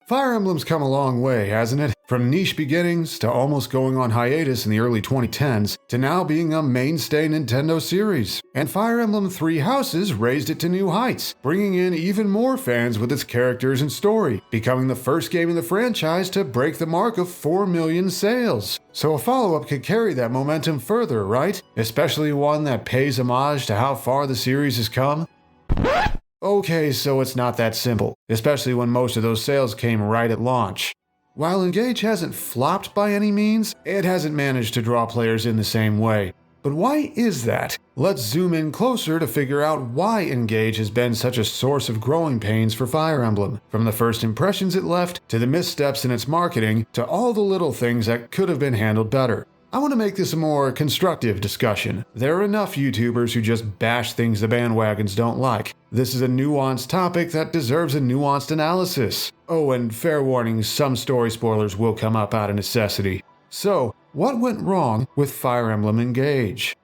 Fire Emblem's come a long way, hasn't it? From niche beginnings to almost going on hiatus in the early 2010s to now being a mainstay Nintendo series. And Fire Emblem Three Houses raised it to new heights, bringing in even more fans with its characters and story, becoming the first game in the franchise to break the mark of 4 million sales. So a follow-up could carry that momentum further, right? Especially one that pays homage to how far the series has come. Okay, so it's not that simple, especially when most of those sales came right at launch. While Engage hasn't flopped by any means, it hasn't managed to draw players in the same way. But why is that? Let's zoom in closer to figure out why Engage has been such a source of growing pains for Fire Emblem, from the first impressions it left, to the missteps in its marketing, to all the little things that could have been handled better. I want to make this a more constructive discussion. There are enough YouTubers who just bash things the bandwagons don't like. This is a nuanced topic that deserves a nuanced analysis. Oh, and fair warning, some story spoilers will come up out of necessity. So, what went wrong with Fire Emblem Engage?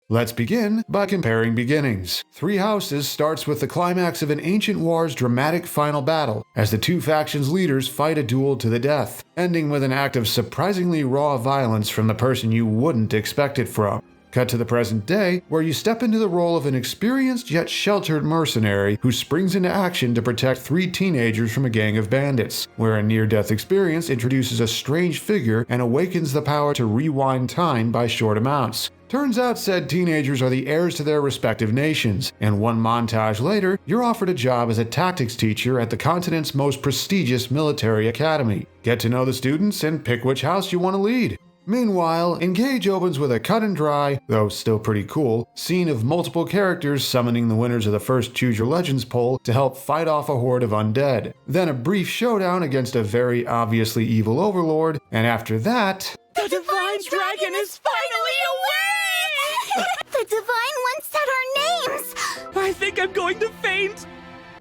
Let's begin by comparing beginnings. Three Houses starts with the climax of an ancient war's dramatic final battle, as the two factions' leaders fight a duel to the death, ending with an act of surprisingly raw violence from the person you wouldn't expect it from. Cut to the present day, where you step into the role of an experienced yet sheltered mercenary who springs into action to protect three teenagers from a gang of bandits, where a near-death experience introduces a strange figure and awakens the power to rewind time by short amounts. Turns out said teenagers are the heirs to their respective nations, and one montage later, you're offered a job as a tactics teacher at the continent's most prestigious military academy. Get to know the students and pick which house you want to lead. Meanwhile, Engage opens with a cut and dry, though still pretty cool, scene of multiple characters summoning the winners of the first Choose Your Legends poll to help fight off a horde of undead. Then a brief showdown against a very obviously evil overlord, and after that... The Divine Dragon is finally away! The Divine One said our names! I think I'm going to faint!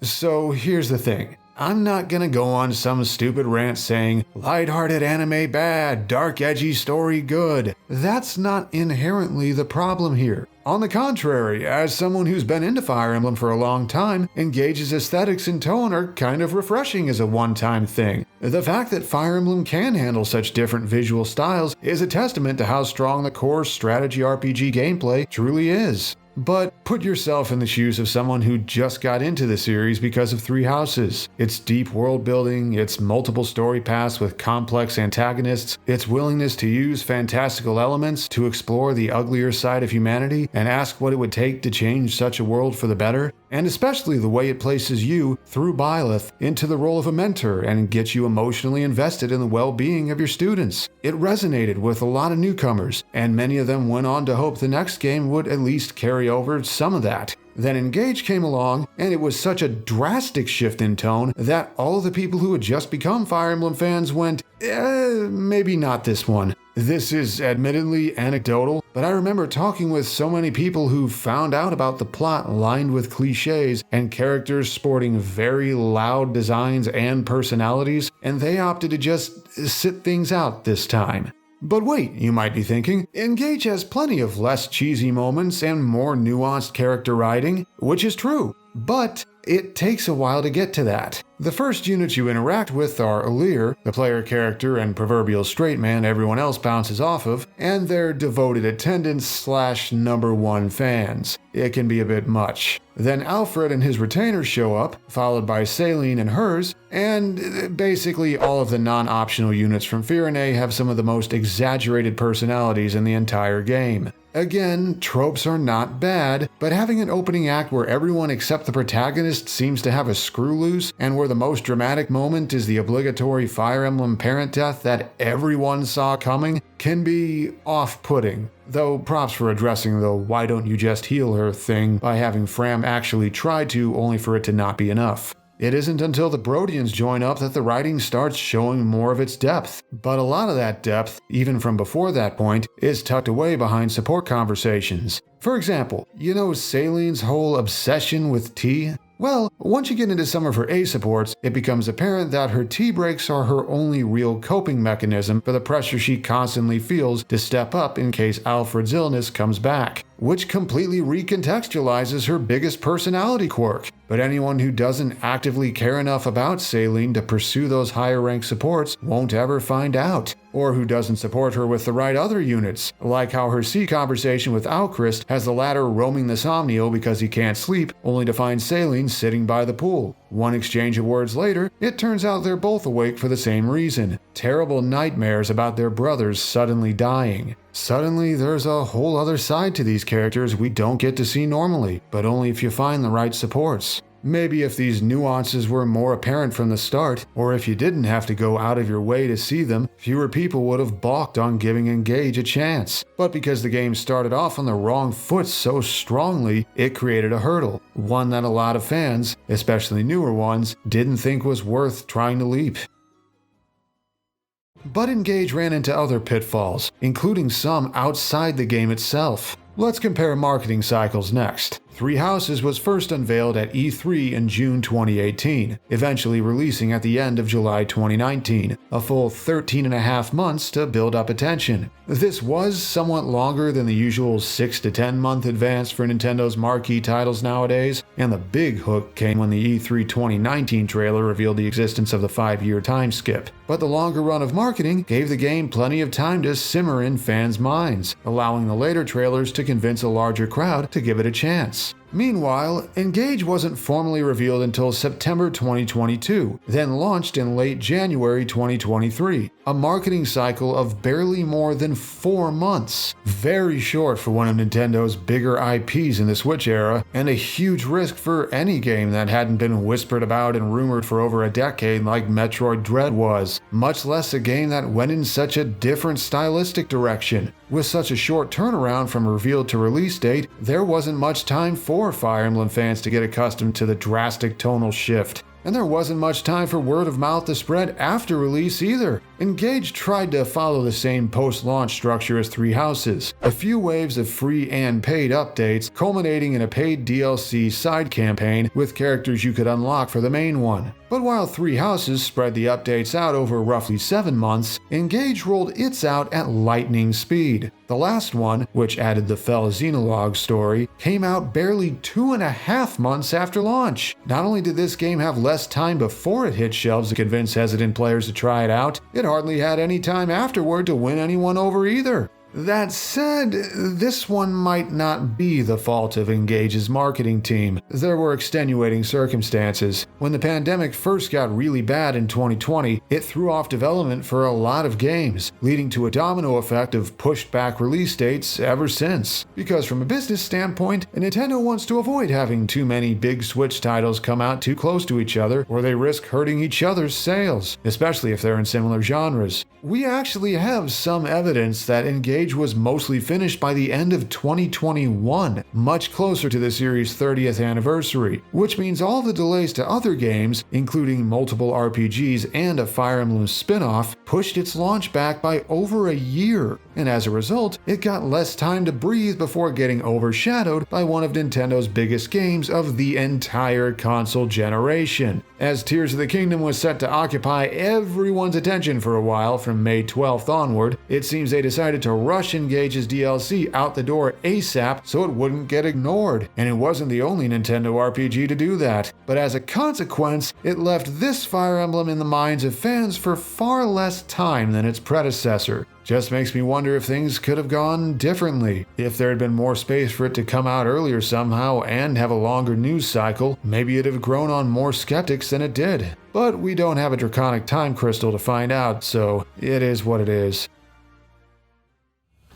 So here's the thing. I'm not gonna go on some stupid rant saying, lighthearted anime bad, dark edgy story good. That's not inherently the problem here. On the contrary, as someone who's been into Fire Emblem for a long time, Engage's aesthetics and tone are kind of refreshing as a one-time thing. The fact that Fire Emblem can handle such different visual styles is a testament to how strong the core strategy RPG gameplay truly is. But put yourself in the shoes of someone who just got into the series because of Three Houses. Its deep world building, its multiple story paths with complex antagonists, its willingness to use fantastical elements to explore the uglier side of humanity and ask what it would take to change such a world for the better, and especially the way it places you, through Byleth, into the role of a mentor and gets you emotionally invested in the well-being of your students. It resonated with a lot of newcomers, and many of them went on to hope the next game would at least carry over some of that. Then Engage came along, and it was such a drastic shift in tone that all of the people who had just become Fire Emblem fans went, maybe not this one. This is admittedly anecdotal, but I remember talking with so many people who found out about the plot lined with cliches and characters sporting very loud designs and personalities, and they opted to just sit things out this time. But wait, you might be thinking, Engage has plenty of less cheesy moments and more nuanced character writing, which is true, but it takes a while to get to that. The first units you interact with are Alir, the player character and proverbial straight man everyone else bounces off of, and their devoted attendants / #1 fans. It can be a bit much. Then Alfred and his retainers show up, followed by Saline and hers, and basically all of the non-optional units from Firene have some of the most exaggerated personalities in the entire game. Again, tropes are not bad, but having an opening act where everyone except the protagonist seems to have a screw loose, and where the most dramatic moment is the obligatory Fire Emblem parent death that everyone saw coming, can be off-putting. Though props for addressing the why don't you just heal her thing by having Fram actually try to, only for it to not be enough. It isn't until the Brodians join up that the writing starts showing more of its depth. But a lot of that depth, even from before that point, is tucked away behind support conversations. For example, you know Saline's whole obsession with tea? Well, once you get into some of her A supports, it becomes apparent that her tea breaks are her only real coping mechanism for the pressure she constantly feels to step up in case Alfred's illness comes back. which completely recontextualizes her biggest personality quirk. But anyone who doesn't actively care enough about Saline to pursue those higher rank supports won't ever find out. Or who doesn't support her with the right other units, like how her sea conversation with Alchrist has the latter roaming the Somniel because he can't sleep, only to find Saline sitting by the pool. One exchange of words later, it turns out they're both awake for the same reason: terrible nightmares about their brothers suddenly dying. Suddenly, there's a whole other side to these characters we don't get to see normally, but only if you find the right supports. Maybe if these nuances were more apparent from the start, or if you didn't have to go out of your way to see them, fewer people would have balked on giving Engage a chance. But because the game started off on the wrong foot so strongly, it created a hurdle, one that a lot of fans, especially newer ones, didn't think was worth trying to leap. But Engage ran into other pitfalls, including some outside the game itself. Let's compare marketing cycles next. Three Houses was first unveiled at E3 in June 2018, eventually releasing at the end of July 2019, a full 13.5 months to build up attention. This was somewhat longer than the usual 6 to 10 month advance for Nintendo's marquee titles nowadays, and the big hook came when the E3 2019 trailer revealed the existence of the 5-year time skip. But the longer run of marketing gave the game plenty of time to simmer in fans' minds, allowing the later trailers to convince a larger crowd to give it a chance. Meanwhile, Engage wasn't formally revealed until September 2022, then launched in late January 2023, a marketing cycle of barely more than 4 months. Very short for one of Nintendo's bigger IPs in the Switch era, and a huge risk for any game that hadn't been whispered about and rumored for over a decade like Metroid Dread was, much less a game that went in such a different stylistic direction. With such a short turnaround from reveal to release date, there wasn't much time for Fire Emblem fans to get accustomed to the drastic tonal shift. And there wasn't much time for word of mouth to spread after release either. Engage tried to follow the same post-launch structure as Three Houses, a few waves of free and paid updates culminating in a paid DLC side campaign with characters you could unlock for the main one. But while Three Houses spread the updates out over roughly 7 months, Engage rolled its out at lightning speed. The last one, which added the Fell Xenologue story, came out barely 2.5 months after launch. Not only did this game have less time before it hit shelves to convince hesitant players to try it out, it hardly had any time afterward to win anyone over either. That said, this one might not be the fault of Engage's marketing team. There were extenuating circumstances. When the pandemic first got really bad in 2020, it threw off development for a lot of games, leading to a domino effect of pushed back release dates ever since. Because from a business standpoint, Nintendo wants to avoid having too many big Switch titles come out too close to each other, or they risk hurting each other's sales, especially if they're in similar genres. We actually have some evidence that Engage was mostly finished by the end of 2021, much closer to the series' 30th anniversary, which means all the delays to other games, including multiple RPGs and a Fire Emblem spin-off, pushed its launch back by over a year, and as a result, it got less time to breathe before getting overshadowed by one of Nintendo's biggest games of the entire console generation. As Tears of the Kingdom was set to occupy everyone's attention for a while from May 12th onward, it seems they decided to rush Engage's DLC out the door ASAP so it wouldn't get ignored. And it wasn't the only Nintendo RPG to do that. But as a consequence, it left this Fire Emblem in the minds of fans for far less time than its predecessor. Just makes me wonder if things could have gone differently. If there had been more space for it to come out earlier somehow and have a longer news cycle, maybe it'd have grown on more skeptics than it did. But we don't have a draconic time crystal to find out, so it is what it is.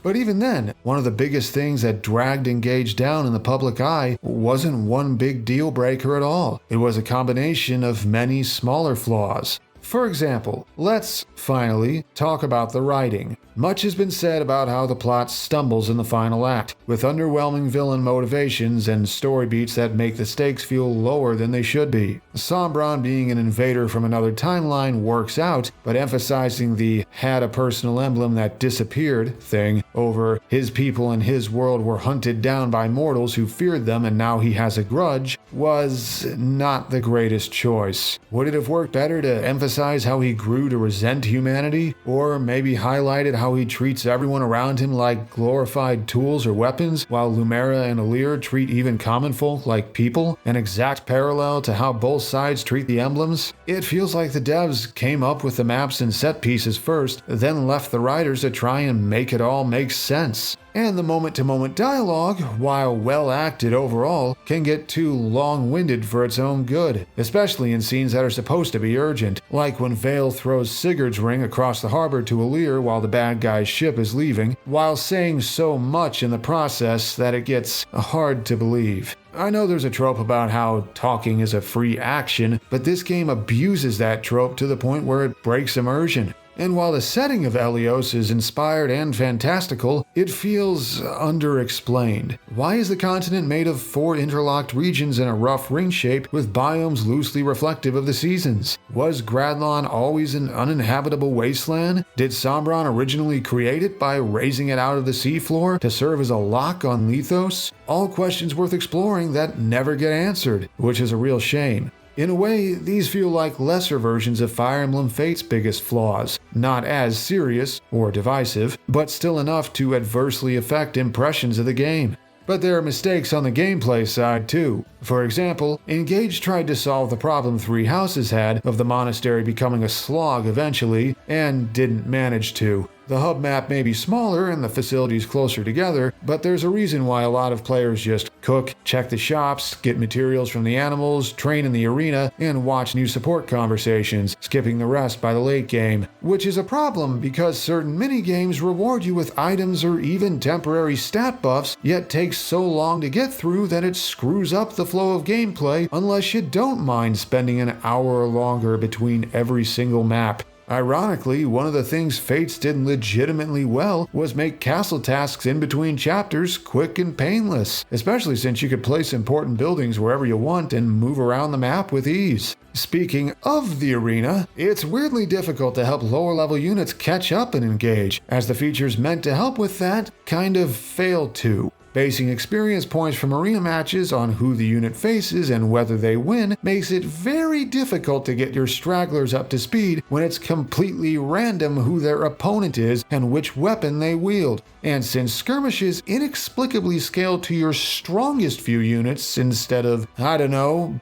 But even then, one of the biggest things that dragged Engage down in the public eye wasn't one big deal breaker at all. It was a combination of many smaller flaws. For example, let's, finally, talk about the writing. Much has been said about how the plot stumbles in the final act, with underwhelming villain motivations and story beats that make the stakes feel lower than they should be. Sombron being an invader from another timeline works out, but emphasizing the "had a personal emblem that disappeared" thing over his people and his world were hunted down by mortals who feared them and now he has a grudge was not the greatest choice. Would it have worked better to emphasize emphasize how he grew to resent humanity, or maybe highlighted how he treats everyone around him like glorified tools or weapons, while Lumera and Alir treat even common folk like people, an exact parallel to how both sides treat the emblems? It feels like the devs came up with the maps and set pieces first, then left the writers to try and make it all make sense. And the moment-to-moment dialogue, while well-acted overall, can get too long-winded for its own good, especially in scenes that are supposed to be urgent, like when Vale throws Sigurd's ring across the harbor to Alir while the bad guy's ship is leaving, while saying so much in the process that it gets hard to believe. I know there's a trope about how talking is a free action, but this game abuses that trope to the point where it breaks immersion. And while the setting of Helios is inspired and fantastical, it feels underexplained. Why is the continent made of 4 interlocked regions in a rough ring shape with biomes loosely reflective of the seasons? Was Gradlon always an uninhabitable wasteland? Did Sombron originally create it by raising it out of the seafloor to serve as a lock on Lethos? All questions worth exploring that never get answered, which is a real shame. In a way, these feel like lesser versions of Fire Emblem Fate's biggest flaws. Not as serious or divisive, but still enough to adversely affect impressions of the game. But there are mistakes on the gameplay side too. For example, Engage tried to solve the problem 3 houses had of the monastery becoming a slog eventually, and didn't manage to. The hub map may be smaller and the facilities closer together, but there's a reason why a lot of players just cook, check the shops, get materials from the animals, train in the arena, and watch new support conversations, skipping the rest by the late game. Which is a problem because certain minigames reward you with items or even temporary stat buffs, yet takes so long to get through that it screws up the flow of gameplay unless you don't mind spending an hour or longer between every single map. Ironically, one of the things Fates did legitimately well was make castle tasks in between chapters quick and painless, especially since you could place important buildings wherever you want and move around the map with ease. Speaking of the arena, it's weirdly difficult to help lower-level units catch up and engage, as the features meant to help with that kind of fail to. Basing experience points from arena matches on who the unit faces and whether they win makes it very difficult to get your stragglers up to speed when it's completely random who their opponent is and which weapon they wield. And since skirmishes inexplicably scale to your strongest few units instead of,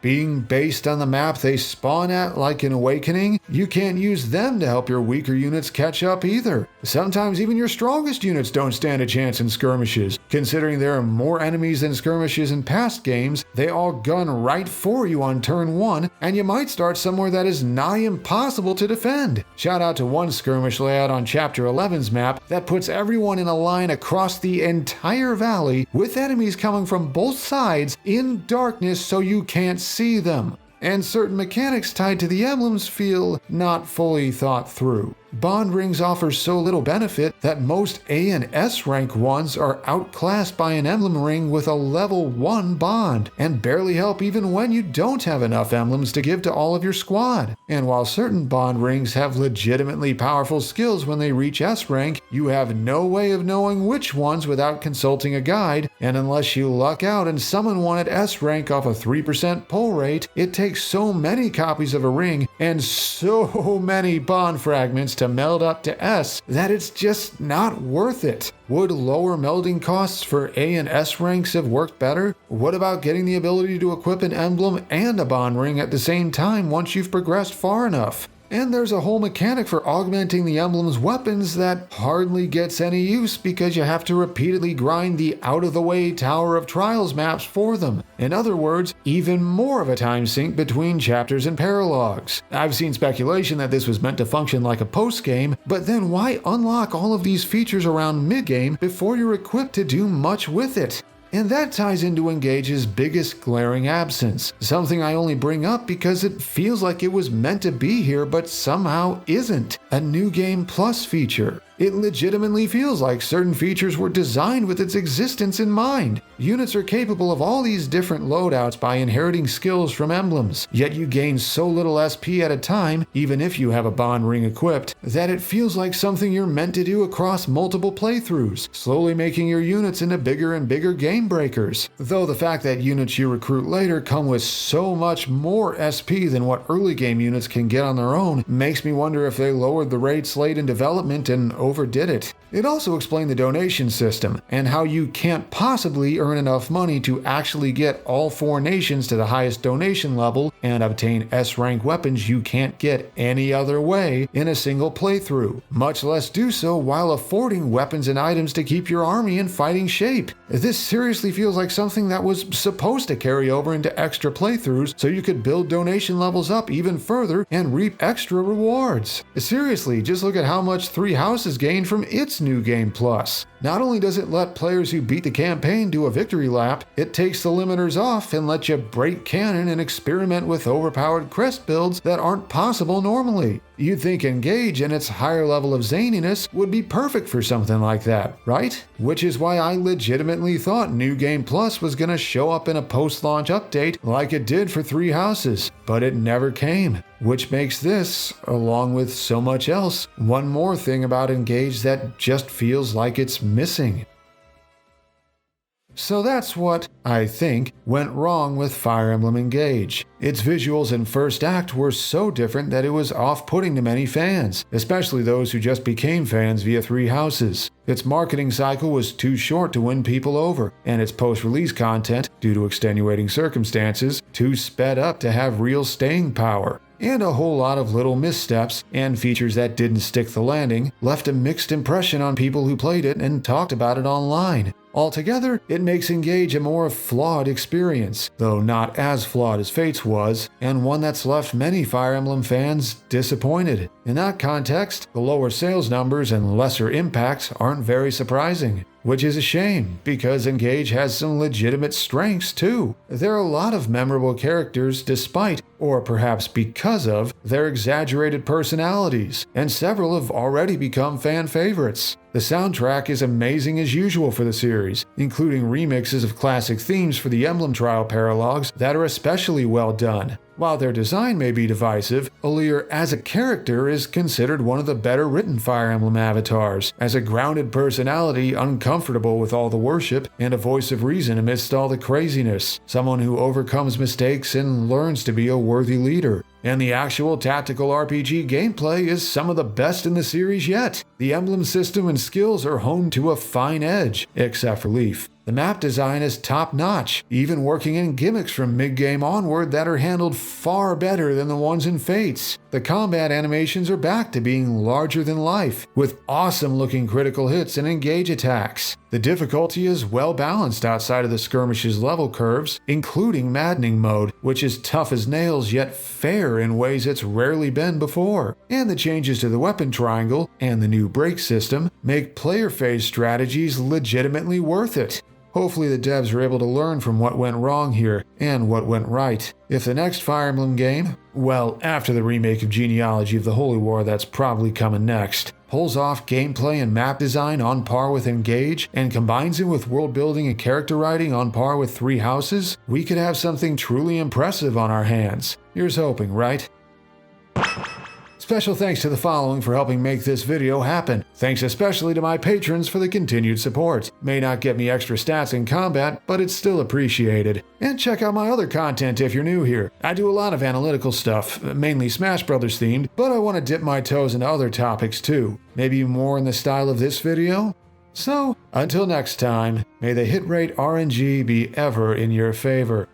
being based on the map they spawn at like in Awakening, you can't use them to help your weaker units catch up either. Sometimes even your strongest units don't stand a chance in skirmishes. Considering there are more enemies than skirmishes in past games, they all gun right for you on turn 1, and you might start somewhere that is nigh impossible to defend. Shout out to one skirmish layout on Chapter 11's map that puts everyone in a line across the entire valley with enemies coming from both sides in darkness so you can't see them. And certain mechanics tied to the emblems feel not fully thought through. Bond rings offer so little benefit that most A and S rank ones are outclassed by an emblem ring with a level 1 bond, and barely help even when you don't have enough emblems to give to all of your squad. And while certain bond rings have legitimately powerful skills when they reach S rank, you have no way of knowing which ones without consulting a guide, and unless you luck out and summon one at S rank off a 3% pull rate, it takes so many copies of a ring and so many bond fragments to meld up to S that it's just not worth it. Would lower melding costs for A and S ranks have worked better? What about getting the ability to equip an emblem and a bond ring at the same time once you've progressed far enough? And there's a whole mechanic for augmenting the emblem's weapons that hardly gets any use because you have to repeatedly grind the out-of-the-way Tower of Trials maps for them. In other words, even more of a time sink between chapters and paralogs. I've seen speculation that this was meant to function like a post-game, but then why unlock all of these features around mid-game before you're equipped to do much with it? And that ties into Engage's biggest glaring absence, something I only bring up because it feels like it was meant to be here but somehow isn't. A New Game Plus feature. It legitimately feels like certain features were designed with its existence in mind. Units are capable of all these different loadouts by inheriting skills from emblems, yet you gain so little SP at a time, even if you have a bond ring equipped, that it feels like something you're meant to do across multiple playthroughs, slowly making your units into bigger and bigger game breakers. Though the fact that units you recruit later come with so much more SP than what early game units can get on their own makes me wonder if they lowered the rates late in development and overdid it. It also explained the donation system, and how you can't possibly earn enough money to actually get all 4 nations to the highest donation level and obtain S-rank weapons you can't get any other way in a single playthrough, much less do so while affording weapons and items to keep your army in fighting shape. This seriously feels like something that was supposed to carry over into extra playthroughs so you could build donation levels up even further and reap extra rewards. Seriously, just look at how much 3 Houses gained from its New Game Plus. Not only does it let players who beat the campaign do a victory lap, it takes the limiters off and lets you break canon and experiment with overpowered crest builds that aren't possible normally. You'd think Engage and its higher level of zaniness would be perfect for something like that, right? Which is why I legitimately thought New Game Plus was gonna show up in a post-launch update like it did for 3 Houses, but it never came. Which makes this, along with so much else, one more thing about Engage that just feels like it's missing. So that's what, I think, went wrong with Fire Emblem Engage. Its visuals and first act were so different that it was off-putting to many fans, especially those who just became fans via 3 Houses. Its marketing cycle was too short to win people over, and its post-release content, due to extenuating circumstances, too sped up to have real staying power. And a whole lot of little missteps and features that didn't stick the landing left a mixed impression on people who played it and talked about it online. Altogether, it makes Engage a more flawed experience, though not as flawed as Fate's was, and one that's left many Fire Emblem fans disappointed. In that context, the lower sales numbers and lesser impacts aren't very surprising. Which is a shame, because Engage has some legitimate strengths too. There are a lot of memorable characters despite, or perhaps because of, their exaggerated personalities, and several have already become fan favorites. The soundtrack is amazing as usual for the series, including remixes of classic themes for the Emblem Trial paralogs that are especially well done. While their design may be divisive, Alear as a character is considered one of the better written Fire Emblem avatars, as a grounded personality uncomfortable with all the worship and a voice of reason amidst all the craziness, someone who overcomes mistakes and learns to be a worthy leader. And the actual tactical RPG gameplay is some of the best in the series yet. The emblem system and skills are honed to a fine edge, except for Leaf. The map design is top-notch, even working in gimmicks from mid-game onward that are handled far better than the ones in Fates. The combat animations are back to being larger than life, with awesome-looking critical hits and engage attacks. The difficulty is well balanced outside of the skirmishes level curves, including maddening mode, which is tough as nails yet fair in ways it's rarely been before. And the changes to the weapon triangle and the new break system make player phase strategies legitimately worth it. Hopefully the devs are able to learn from what went wrong here and what went right. If the next Fire Emblem game, well, after the remake of Genealogy of the Holy War that's probably coming next, pulls off gameplay and map design on par with Engage and combines it with world building and character writing on par with 3 Houses, we could have something truly impressive on our hands. Here's hoping, right? Special thanks to the following for helping make this video happen. Thanks especially to my patrons for the continued support. May not get me extra stats in combat, but it's still appreciated. And check out my other content if you're new here. I do a lot of analytical stuff, mainly Smash Brothers themed, but I want to dip my toes into other topics too. Maybe more in the style of this video? So, until next time, may the hit rate RNG be ever in your favor.